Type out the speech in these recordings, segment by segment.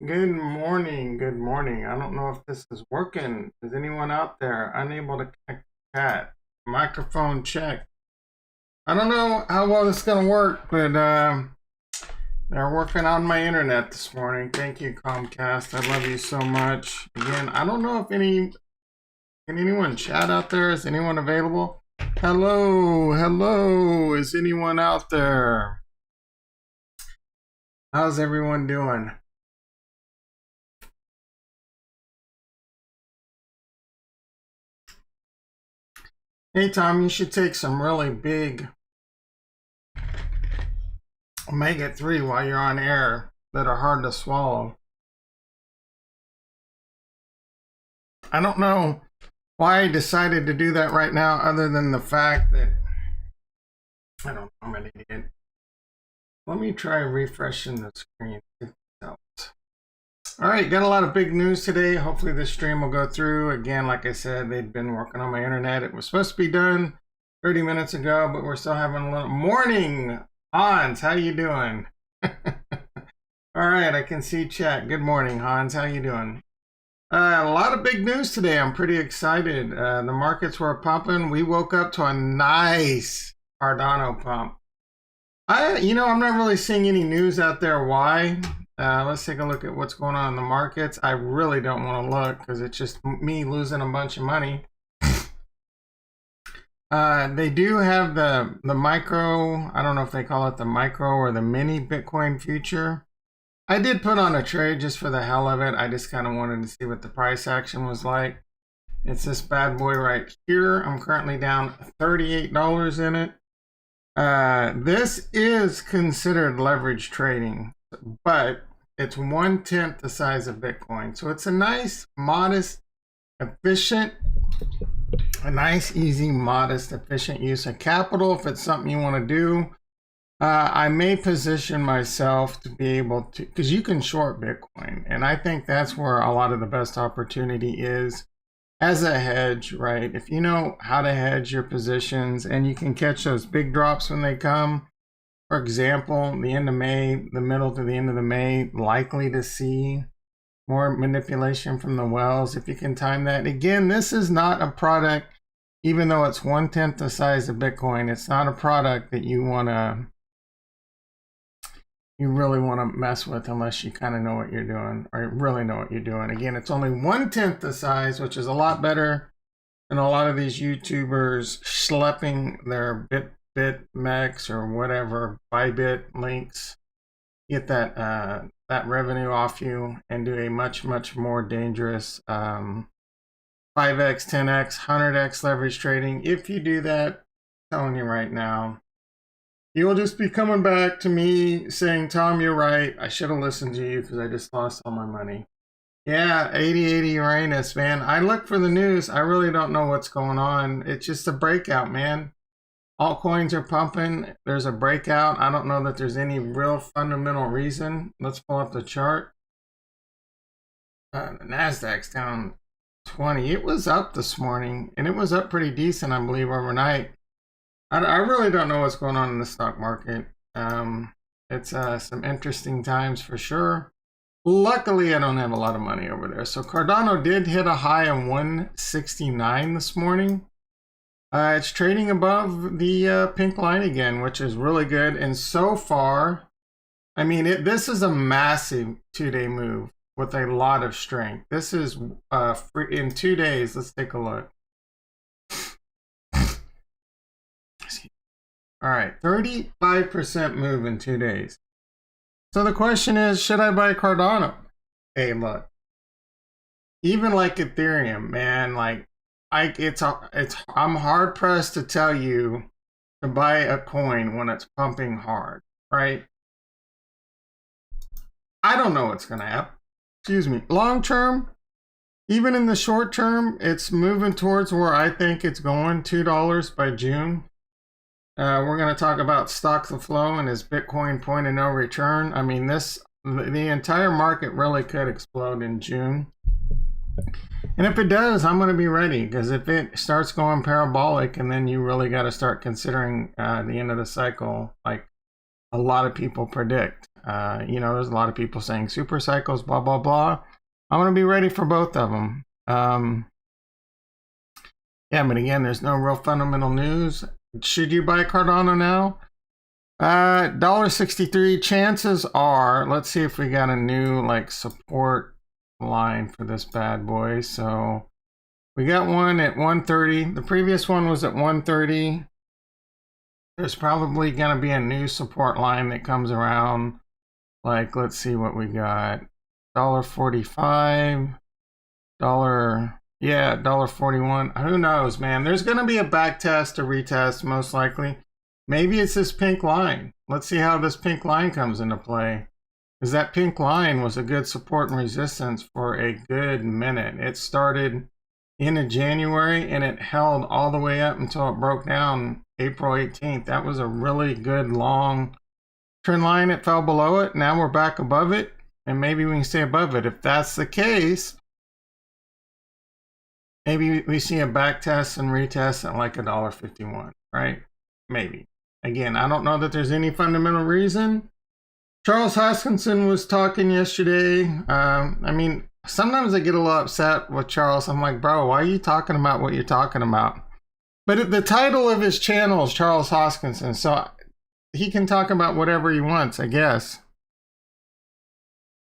Good morning. Good morning. I don't know if this is working. Is anyone out there unable to connect the chat? Microphone check. I don't know how well this is going to work, but they're working on my internet this morning. Thank you, Comcast. I love you so much. Again, I don't know if can anyone chat out there? Is anyone available? Hello. Hello. Is anyone out there? How's everyone doing? Hey, Tom, you should take some really big omega-3 while you're on air that are hard to swallow. I don't know why I decided to do that right now, other than the fact that I don't know, I'm an idiot. Let me try refreshing the screen. All right, got a lot of big news today. Hopefully this stream will go through. Again, like I said, they've been working on my internet. It was supposed to be done 30 minutes ago, but we're still having a little morning. Hans, how you doing? All right, I can see chat. Good morning, Hans. How you doing? A lot of big news today. I'm pretty excited. The markets were pumping. We woke up to a nice Cardano pump. I'm not really seeing any news out there. Why? Let's take a look at what's going on in the markets. I really don't want to look because it's just me losing a bunch of money. They do have the micro, I don't know if they call it the micro or the mini Bitcoin future. I did put on a trade just for the hell of it. I just kind of wanted to see what the price action was like. It's this bad boy right here. I'm currently down $38 in it. This is considered leverage trading, but it's 1/10 the size of Bitcoin. So it's a nice, modest, efficient, easy, modest, efficient use of capital. If it's something you want to do, I may position myself to be able to, because you can short Bitcoin. And I think that's where a lot of the best opportunity is as a hedge, right? If you know how to hedge your positions and you can catch those big drops when they come. For example, the end of May, the middle to the end of the May, likely to see more manipulation from the wells. If you can time that. Again, this is not a product, even though it's 1/10 the size of Bitcoin, it's not a product that you really want to mess with unless you kind of know what you're doing or really know what you're doing. Again, it's only 1/10 the size, which is a lot better than a lot of these YouTubers schlepping their BitMEX or whatever Bybit links, get that revenue off you and do a much more dangerous 5x, 10x, 100x leverage trading. If you do that, I'm telling you right now, you'll just be coming back to me saying, Tom, you're right. I should have listened to you because I just lost all my money. Yeah, 80 Uranus, man. I look for the news. I really don't know what's going on. It's just a breakout, man. Altcoins are pumping. There's a breakout. I don't know that there's any real fundamental reason. Let's pull up the chart. The Nasdaq's down 20. It was up this morning, and it was up pretty decent, I believe, overnight. I really don't know what's going on in the stock market. It's some interesting times for sure. Luckily, I don't have a lot of money over there. So Cardano did hit a high of 169 this morning. It's trading above the pink line again, which is really good. And so far, I mean, this is a massive 2-day move with a lot of strength. This is in 2 days. Let's take a look. All right, 35% move in 2 days. So the question is, should I buy Cardano? Hey, look, even like Ethereum, man, like I'm hard pressed to tell you to buy a coin when it's pumping hard, right? I don't know what's gonna happen. Excuse me. Long term, even in the short term, it's moving towards where I think it's going, $2 by June. We're going to talk about stock to flow and is Bitcoin point of no return. I mean, the entire market really could explode in June. And if it does, I'm going to be ready, because if it starts going parabolic, and then you really got to start considering the end of the cycle, like a lot of people predict. You know, there's a lot of people saying super cycles, blah, blah, blah. I want to be ready for both of them. Yeah, but again, there's no real fundamental news. Should you buy Cardano now? $1.63. Chances are, let's see if we got a new like support line for this bad boy. So we got one at 130. The previous one was at 130. There's probably going to be a new support line that comes around. Like, let's see what we got. $1.45. Yeah, $1.41. Who knows, man? There's going to be a back test, a retest, most likely. Maybe it's this pink line. Let's see how this pink line comes into play. Because that pink line was a good support and resistance for a good minute. It started in January and it held all the way up until it broke down April 18th. That was a really good long trend line. It fell below it. Now we're back above it. And maybe we can stay above it. If that's the case, maybe we see a back test and retest at like $1.51, right? Maybe. Again, I don't know that there's any fundamental reason. Charles Hoskinson was talking yesterday. I mean, sometimes I get a little upset with Charles. I'm like, bro, why are you talking about what you're talking about? But the title of his channel is Charles Hoskinson, so he can talk about whatever he wants, I guess.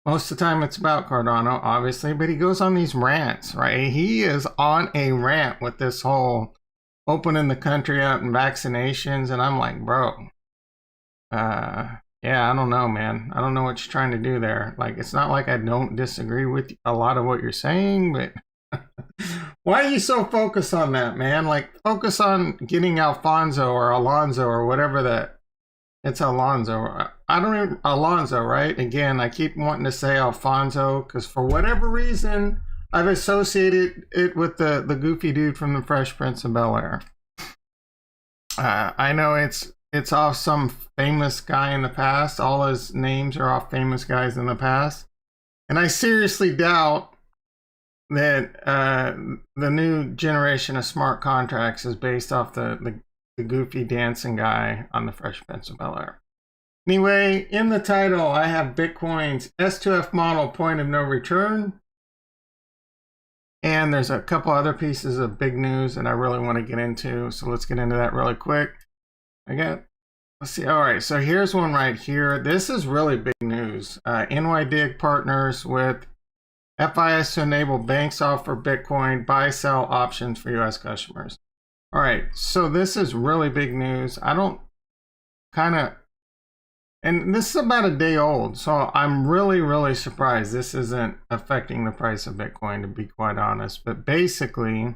Most of the time it's about Cardano, obviously, but he goes on these rants, right? He is on a rant with this whole opening the country up and vaccinations, and I'm like, bro, yeah, I don't know, man. I don't know what you're trying to do there. Like, it's not like I don't disagree with a lot of what you're saying, but why are you so focused on that, man? Like, focus on getting Alfonso or Alonzo or whatever that. It's Alonzo. I don't even, Alonzo, right? Again, I keep wanting to say Alfonso because for whatever reason, I've associated it with the goofy dude from the Fresh Prince of Bel-Air. I know it's off some famous guy in the past. All his names are off famous guys in the past. And I seriously doubt that the new generation of smart contracts is based off the goofy dancing guy on the Fresh Prince of Bel-Air. Anyway, in the title, I have Bitcoin's S2F model point of no return. And there's a couple other pieces of big news that I really want to get into. So let's get into that really quick. Let's see. All right, so here's one right here. This is really big news. NYDIG partners with FIS to enable banks offer Bitcoin buy-sell options for US customers. All right, so this is really big news. I don't and this is about a day old, so I'm really surprised this isn't affecting the price of Bitcoin, to be quite honest. But basically,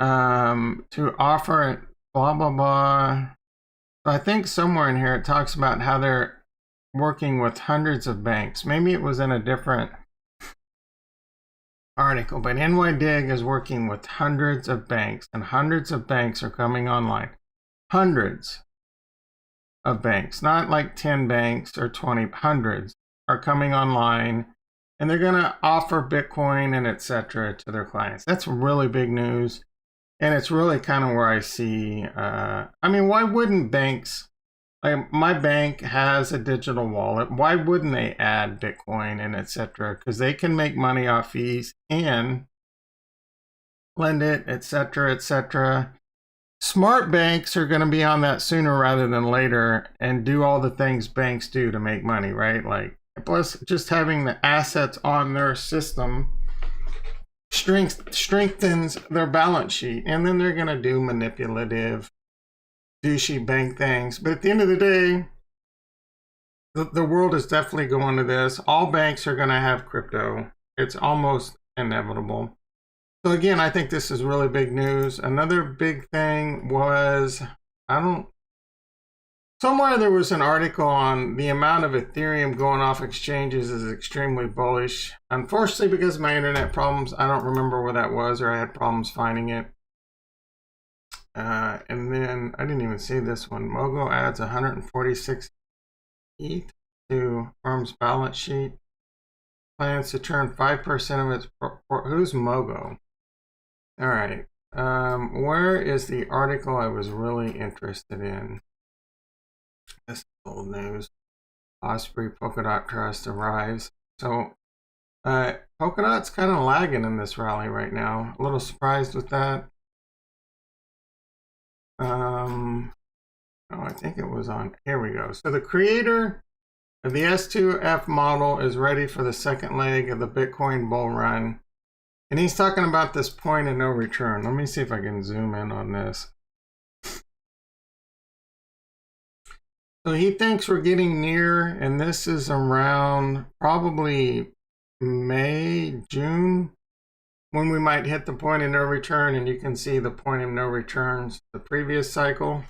to offer it, blah, blah, blah. I think somewhere in here it talks about how they're working with hundreds of banks. Maybe it was in a different article, but NYDIG is working with hundreds of banks, and hundreds of banks are coming online. Hundreds of banks, not like 10 banks or 20, hundreds are coming online, and they're going to offer Bitcoin and etc. to their clients. That's really big news, and it's really kind of where I see, I mean, why wouldn't banks, like my bank has a digital wallet, why wouldn't they add Bitcoin and etc.? Because they can make money off fees and lend it, etc., etc. Smart banks are going to be on that sooner rather than later and do all the things banks do to make money, right? Like, plus just having the assets on their system strengthens their balance sheet, and then they're going to do manipulative douchey bank things. But at the end of the day, the world is definitely going to this. All banks are going to have crypto. It's almost inevitable. So again, I think this is really big news. Another big thing was, somewhere there was an article on the amount of Ethereum going off exchanges is extremely bullish. Unfortunately, because of my internet problems, I don't remember where that was, or I had problems finding it. And then I didn't even see this one. Mogo adds 146 ETH to firm's balance sheet. Plans to turn 5% of its. Who's Mogo? All right. Where is the article I was really interested in? This is old news. Osprey Polkadot Trust arrives. So Polkadot's kind of lagging in this rally right now. A little surprised with that. Oh, I think it was on. Here we go. So the creator of the S2F model is ready for the second leg of the Bitcoin bull run. And he's talking about this point of no return. Let me see if I can zoom in on this. So he thinks we're getting near, and this is around probably May, June, when we might hit the point of no return. And you can see the point of no returns the previous cycle.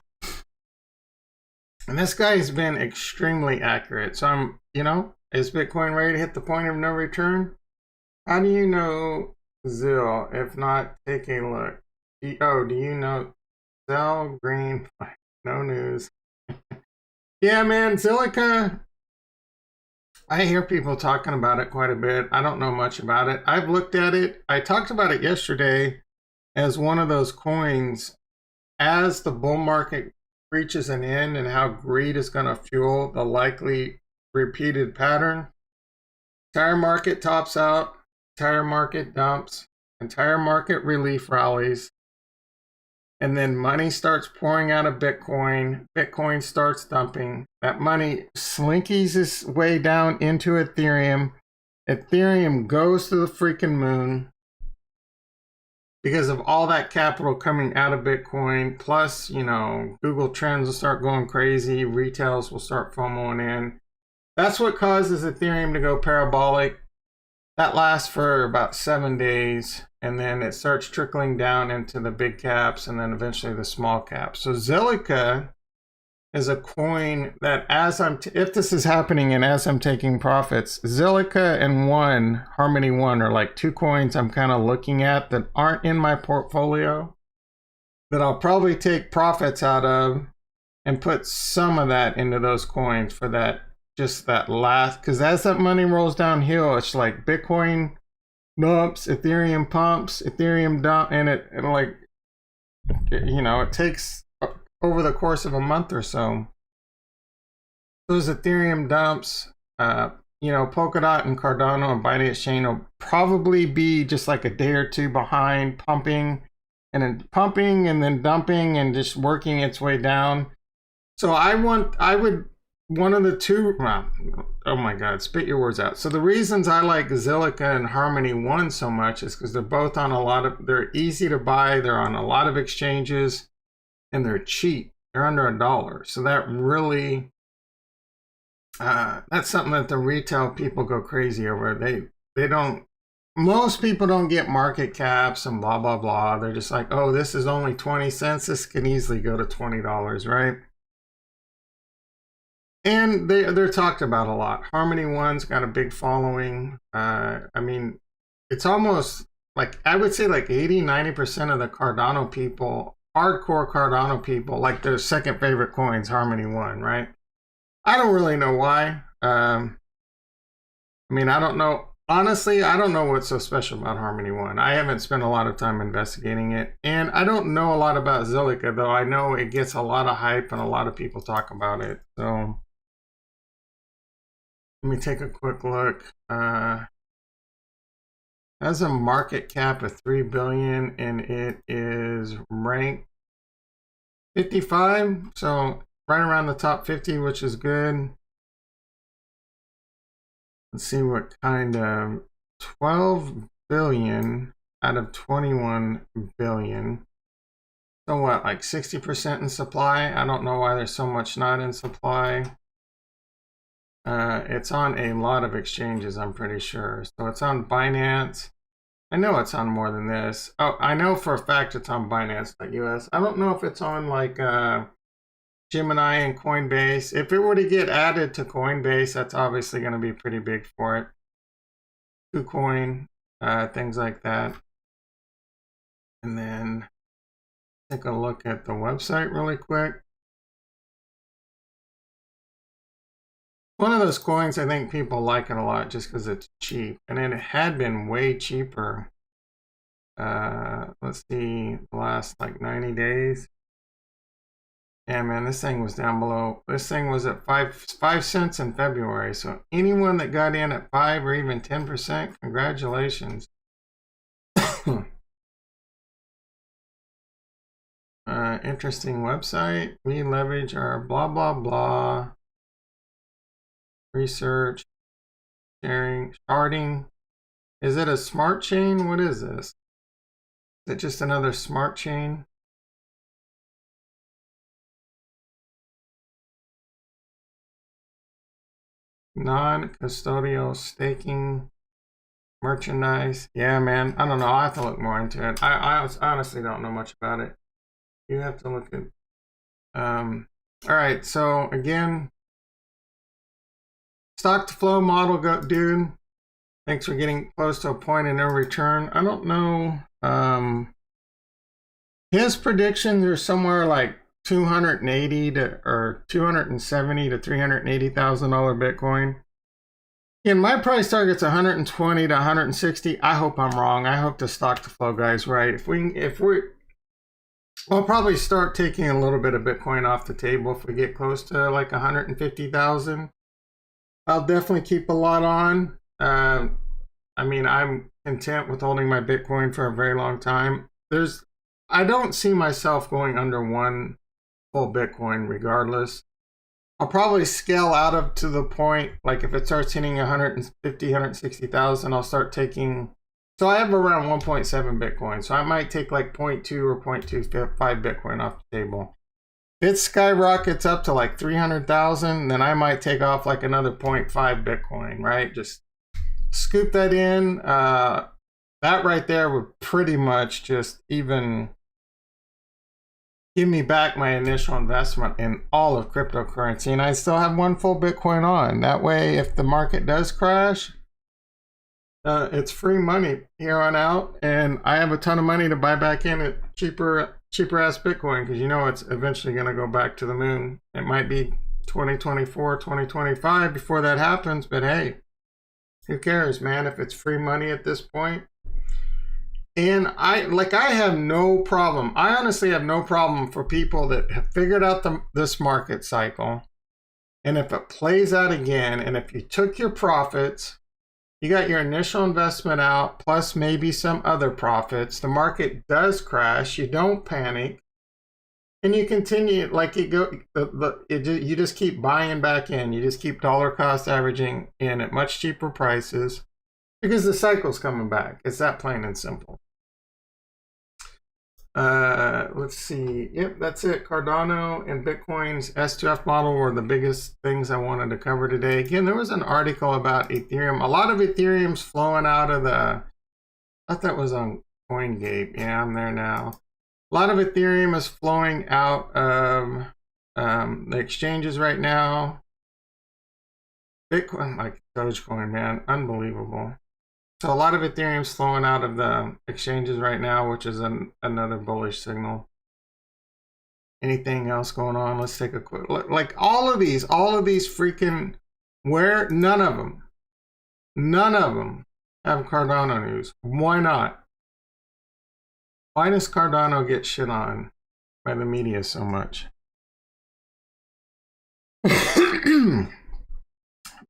And this guy's been extremely accurate. So I'm, is Bitcoin ready to hit the point of no return? How do you know, Zill? If not, take a look. Oh, do you know Zell Green? No news. Yeah, man, Zilliqa. I hear people talking about it quite a bit. I don't know much about it. I've looked at it. I talked about it yesterday as one of those coins as the bull market reaches an end and how greed is going to fuel the likely repeated pattern. Entire market tops out, entire market dumps, entire market relief rallies, and then money starts pouring out of Bitcoin. Bitcoin starts dumping. That money slinkies its way down into Ethereum. Ethereum goes to the freaking moon because of all that capital coming out of Bitcoin. Plus, Google Trends will start going crazy. Retails will start FOMOing in. That's what causes Ethereum to go parabolic. That lasts for about 7 days, and then it starts trickling down into the big caps and then eventually the small caps. So Zilliqa is a coin that if this is happening and as I'm taking profits, Zilliqa and Harmony One are like two coins I'm kind of looking at that aren't in my portfolio that I'll probably take profits out of and put some of that into those coins for that. Just that last, because as that money rolls downhill, it's like Bitcoin dumps, Ethereum pumps, Ethereum dump, and it takes over the course of a month or so. Those Ethereum dumps, Polkadot and Cardano and Binance Chain will probably be just like a day or two behind pumping and then dumping and just working its way down. So one of the two, oh my God, spit your words out. So the reasons I like Zilliqa and Harmony One so much is because they're both on they're easy to buy, they're on a lot of exchanges, and they're cheap. They're under $1. So that really, that's something that the retail people go crazy over. Most people don't get market caps and blah, blah, blah. They're just like, oh, this is only 20 cents. This can easily go to $20, right? And they're talked about a lot. Harmony One's got a big following. It's almost like, I would say like 80-90% of the Cardano people, hardcore Cardano people, like their second favorite coin's Harmony One, right? I don't really know why. I don't know. Honestly, I don't know what's so special about Harmony One. I haven't spent a lot of time investigating it. And I don't know a lot about Zilliqa, though I know it gets a lot of hype and a lot of people talk about it. So let me take a quick look. Has a market cap of 3 billion and it is ranked 55, so right around the top 50, which is good. Let's see what kind of 12 billion out of 21 billion. So what, like 60% in supply? I don't know why there's so much not in supply. It's on a lot of exchanges, I'm pretty sure. So it's on Binance. I know it's on more than this. Oh, I know for a fact it's on Binance.us. I don't know if it's on like Gemini and Coinbase. If it were to get added to Coinbase, that's obviously going to be pretty big for it. KuCoin, things like that. And then take a look at the website really quick. One of those coins, I think people like it a lot just because it's cheap. And it had been way cheaper. Let's see, the last like 90 days. Yeah, man, this thing was down below. This thing was at 5 cents in February. So anyone that got in at 5 or even 10%, congratulations. Interesting website. We leverage our blah, blah, blah. Research, sharing, sharding. Is it a smart chain? What is this? Is it just another smart chain? Non-custodial staking merchandise. Yeah, man. I don't know. I have to look more into it. I honestly don't know much about it. You have to look at. All right. So again, stock to flow model, dude. Thanks for getting close to a point of no return. I don't know. His predictions are somewhere like 280 to or 270 to $380,000 Bitcoin. And my price target's 120 to 160. I hope I'm wrong. I hope the stock to flow guy's right. I'll probably start taking a little bit of Bitcoin off the table if we get close to like 150,000. I'll definitely keep a lot on. I mean, I'm content with holding my Bitcoin for a very long time. I don't see myself going under one full Bitcoin regardless. I'll probably scale out of to the point, like if it starts hitting 150, 160,000, I'll start taking, so I have around 1.7 Bitcoin. So I might take like 0.2 or 0.25 Bitcoin off the table. If it skyrockets up to like 300,000, then I might take off like another 0.5 Bitcoin, right? Just scoop that in. That right there would pretty much just even give me back my initial investment in all of cryptocurrency, and I still have one full Bitcoin on. That way, if the market does crash, it's free money here on out, and I have a ton of money to buy back in at cheaper ass Bitcoin, because you know it's eventually going to go back to the moon. It might be 2024, 2025 before that happens, but hey, who cares, man, if it's free money at this point. And I have no problem. I honestly have no problem for people that have figured out this market cycle. And if it plays out again, and if you took your profits, you got your initial investment out, plus maybe some other profits, the market does crash, you don't panic, and you continue, like you just keep buying back in. You just keep dollar cost averaging in at much cheaper prices, because the cycle's coming back. It's that plain and simple. Let's see. Yep, that's it. Cardano and Bitcoin's S2F model were the biggest things I wanted to cover today. Again, there was an article about Ethereum. A lot of Ethereum's flowing out of the, I thought that was on CoinGate. Yeah, I'm there now. A lot of Ethereum is flowing out of the exchanges right now. Bitcoin, like Dogecoin, man, unbelievable. So a lot of Ethereum's flowing out of the exchanges right now, which is another bullish signal. Anything else going on? Let's take a quick look. Like all of these freaking, none of them have Cardano news. Why not? Why does Cardano get shit on by the media so much?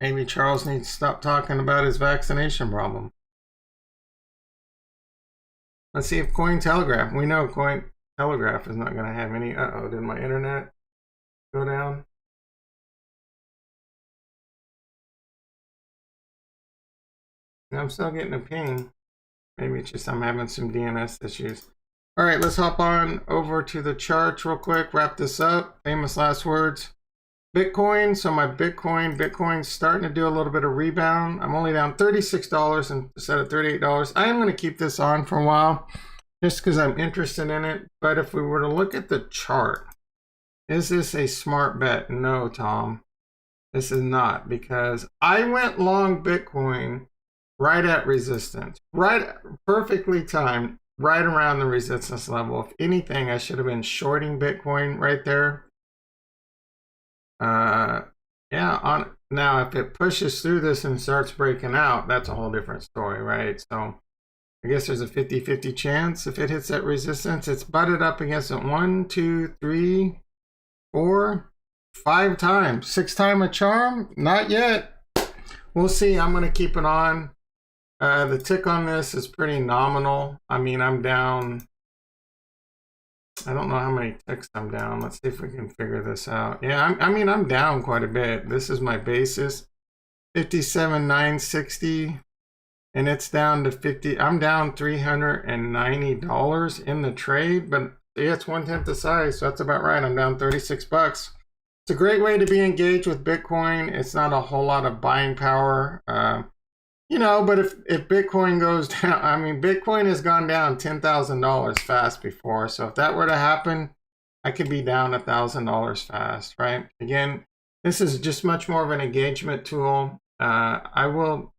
Maybe Charles needs to stop talking about his vaccination problem. Let's see if Cointelegraph. We know Cointelegraph is not going to have any. Did my internet go down? I'm still getting a ping. Maybe it's just I'm having some DNS issues. All right, let's hop on over to the charts real quick. Wrap this up. Famous last words. Bitcoin. So my Bitcoin's starting to do a little bit of rebound. I'm only down $36 instead of $38. I am going to keep this on for a while just because I'm interested in it. But if we were to look at the chart, is this a smart bet? No, Tom, this is not, because I went long Bitcoin right at resistance, right, perfectly timed, right around the resistance level. If anything, I should have been shorting Bitcoin right there. Yeah, now if it pushes through this and starts breaking out, that's a whole different story, right? So I guess there's a 50-50 chance if it hits that resistance. It's butted up against it 1, 2, 3, 4, 5 times. 6 time a charm? Not yet. We'll see. I'm going to keep it on. The tick on this is pretty nominal. I mean, I'm down. I don't know how many ticks I'm down. Let's see if we can figure this out. Yeah, I mean, I'm down quite a bit. This is my basis. 57,960. And it's down to 50. I'm down $390 in the trade, but yeah, it's 1/10 the size, so that's about right. I'm down 36 bucks. It's a great way to be engaged with Bitcoin. It's not a whole lot of buying power, you know, but if Bitcoin goes down, I mean, Bitcoin has gone down $10,000 fast before. So if that were to happen, I could be down $1,000 fast, right? Again, this is just much more of an engagement tool. I will,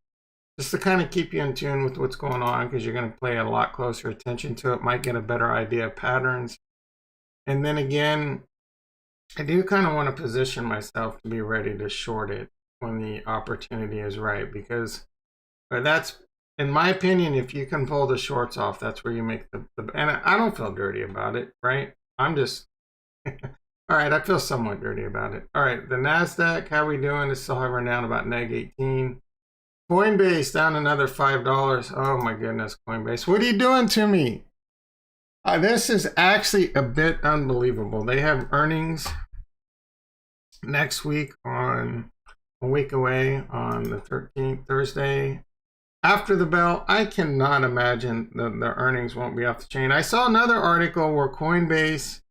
just to kind of keep you in tune with what's going on, because you're going to pay a lot closer attention to it, might get a better idea of patterns. And then again, I do kind of want to position myself to be ready to short it when the opportunity is right, because that's, in my opinion, if you can pull the shorts off, that's where you make the and I don't feel dirty about it, right? I'm just, all right, I feel somewhat dirty about it. All right, the NASDAQ, how we doing? It's still hovering down about -18. Coinbase down another $5. Oh my goodness, Coinbase. What are you doing to me? This is actually a bit unbelievable. They have earnings next week, on a week away, on the 13th, Thursday. After the bell, I cannot imagine that the earnings won't be off the chain. I saw another article where Coinbase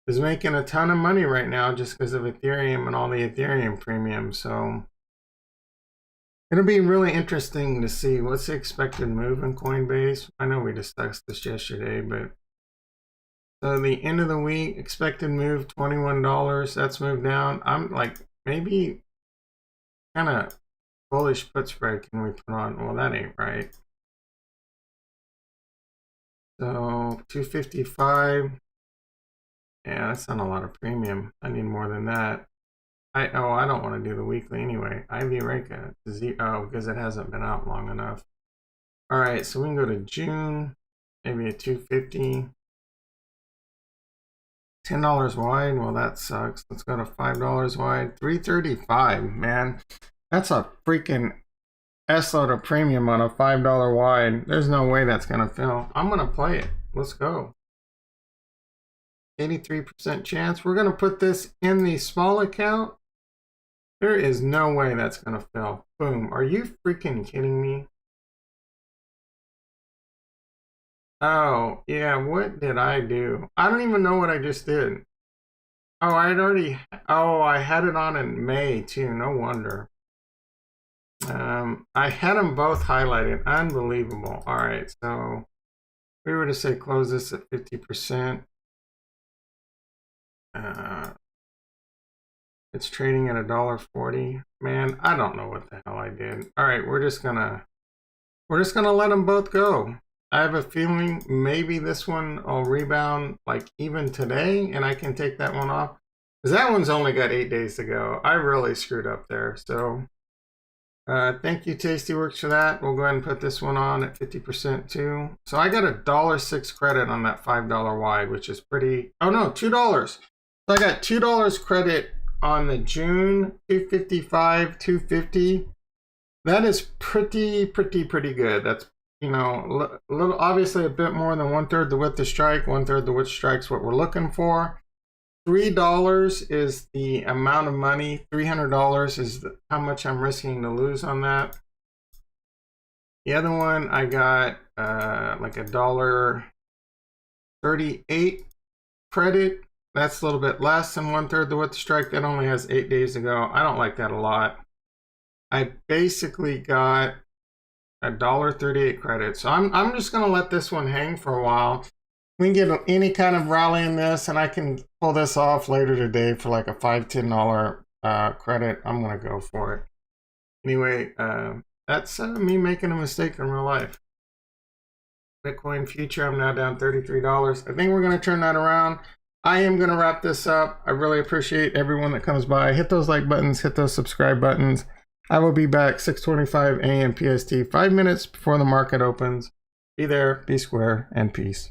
is making a ton of money right now just because of Ethereum and all the Ethereum premium. So it'll be really interesting to see what's the expected move in Coinbase. I know we discussed this yesterday, but so the end of the week, expected move $21. That's moved down. I'm like, maybe kind of bullish put spread can we put on? Well, that ain't right. So 255. Yeah, that's not a lot of premium. I need more than that. I don't want to do the weekly anyway. IV Reka, because it hasn't been out long enough. All right, so we can go to June, maybe a 250. $10 wide, well that sucks. Let's go to $5 wide. 335, man. That's a freaking S-load of premium on a $5 wide. There's no way that's gonna fill. I'm gonna play it. Let's go. 83% chance. We're gonna put this in the small account. There is no way that's gonna fill. Boom. Are you freaking kidding me? Oh, yeah, what did I do? I don't even know what I just did. Oh, I had it on in May too, no wonder. I had them both highlighted, unbelievable. All right, so we were to say close this at 50%. It's trading at $1.40. Man, I don't know what the hell I did. All right, we're just gonna let them both go. I have a feeling maybe this one will rebound like even today, and I can take that one off, because that one's only got 8 days to go. I really screwed up there. So thank you, Tastyworks, for that. We'll go ahead and put this one on at 50% too. So I got a $1.06 credit on that $5 wide, which is pretty. Oh no, $2. So I got $2 credit on the June 255, 250. That is pretty good. That's, you know, a little, obviously a bit more than 1/3 the width to strike. 1/3 the width strike's what we're looking for. $3 is the amount of money. $300 is how much I'm risking to lose on that. The other one I got like a $1.38 credit. That's a little bit less than 1/3 the width to strike. That only has 8 days to go. I don't like that a lot. I basically got a $1.38 credit. So I'm just gonna let this one hang for a while. We can get any kind of rally in this, and I can pull this off later today for like a $5, $10 credit. I'm gonna go for it. Anyway, that's me making a mistake in real life. Bitcoin future, I'm now down $33. I think we're gonna turn that around. I am gonna wrap this up. I really appreciate everyone that comes by. Hit those like buttons, hit those subscribe buttons. I will be back 6:25 a.m. PST, 5 minutes before the market opens. Be there, be square, and peace.